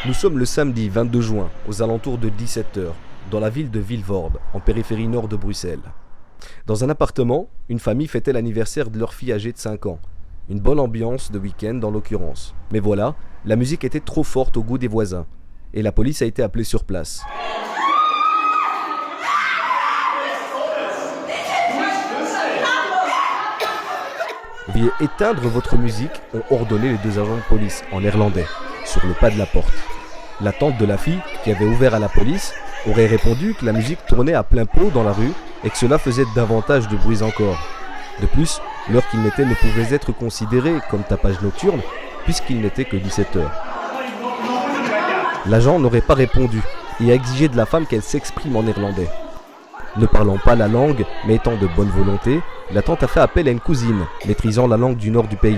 Nous sommes le samedi 22 juin, aux alentours de 17 h, dans la ville de Vilvoorde, en périphérie nord de Bruxelles. Dans un appartement, une famille fêtait l'anniversaire de leur fille âgée de 5 ans. Une bonne ambiance de week-end en l'occurrence. Mais voilà, la musique était trop forte au goût des voisins. Et la police a été appelée sur place. Veuillez éteindre votre musique, ont ordonné les deux agents de police, en néerlandais, sur le pas de la porte. La tante de la fille, qui avait ouvert à la police, aurait répondu que la musique tournait à plein pot dans la rue et que cela faisait davantage de bruit encore. De plus, l'heure qu'il n'était ne pouvait être considérée comme tapage nocturne, puisqu'il n'était que 17 h. L'agent n'aurait pas répondu et a exigé de la femme qu'elle s'exprime en néerlandais. Ne parlant pas la langue, mais étant de bonne volonté, la tante a fait appel à une cousine, maîtrisant la langue du nord du pays,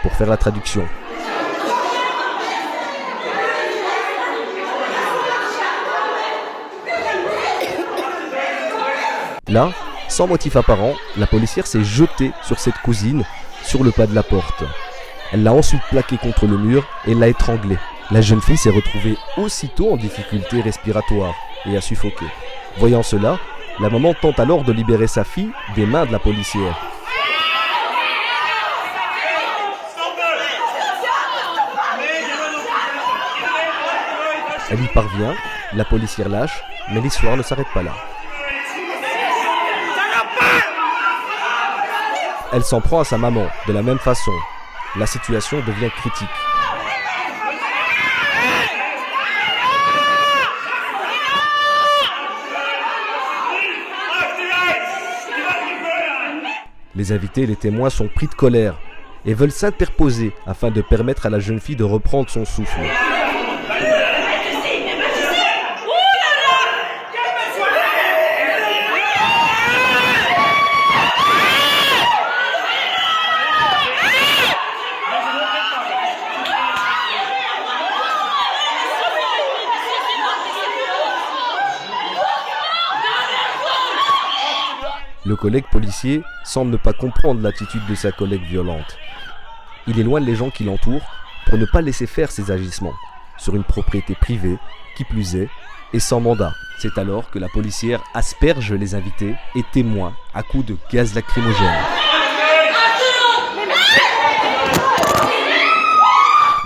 pour faire la traduction. Là, sans motif apparent, la policière s'est jetée sur cette cousine, sur le pas de la porte. Elle l'a ensuite plaquée contre le mur et l'a étranglée. La jeune fille s'est retrouvée aussitôt en difficulté respiratoire et a suffoqué. Voyant cela, la maman tente alors de libérer sa fille des mains de la policière. Elle y parvient, la policière lâche, mais l'histoire ne s'arrête pas là. Elle s'en prend à sa maman, de la même façon. La situation devient critique. Les invités et les témoins sont pris de colère et veulent s'interposer afin de permettre à la jeune fille de reprendre son souffle. Le collègue policier semble ne pas comprendre l'attitude de sa collègue violente. Il éloigne les gens qui l'entourent pour ne pas laisser faire ses agissements sur une propriété privée, qui plus est, et sans mandat. C'est alors que la policière asperge les invités et témoins à coups de gaz lacrymogène.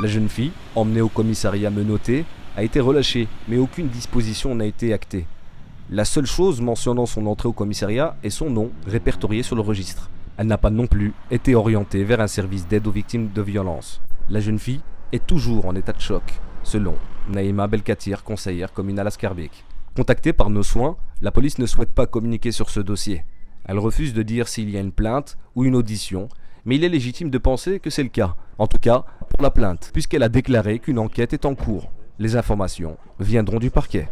La jeune fille, emmenée au commissariat menottée, a été relâchée, mais aucune disposition n'a été actée. La seule chose mentionnant son entrée au commissariat est son nom répertorié sur le registre. Elle n'a pas non plus été orientée vers un service d'aide aux victimes de violences. La jeune fille est toujours en état de choc, selon Naïma Belkatir, conseillère communale à Schaerbeek. Contactée par Nos Soins, la police ne souhaite pas communiquer sur ce dossier. Elle refuse de dire s'il y a une plainte ou une audition, mais il est légitime de penser que c'est le cas. En tout cas, pour la plainte, puisqu'elle a déclaré qu'une enquête est en cours. Les informations viendront du parquet.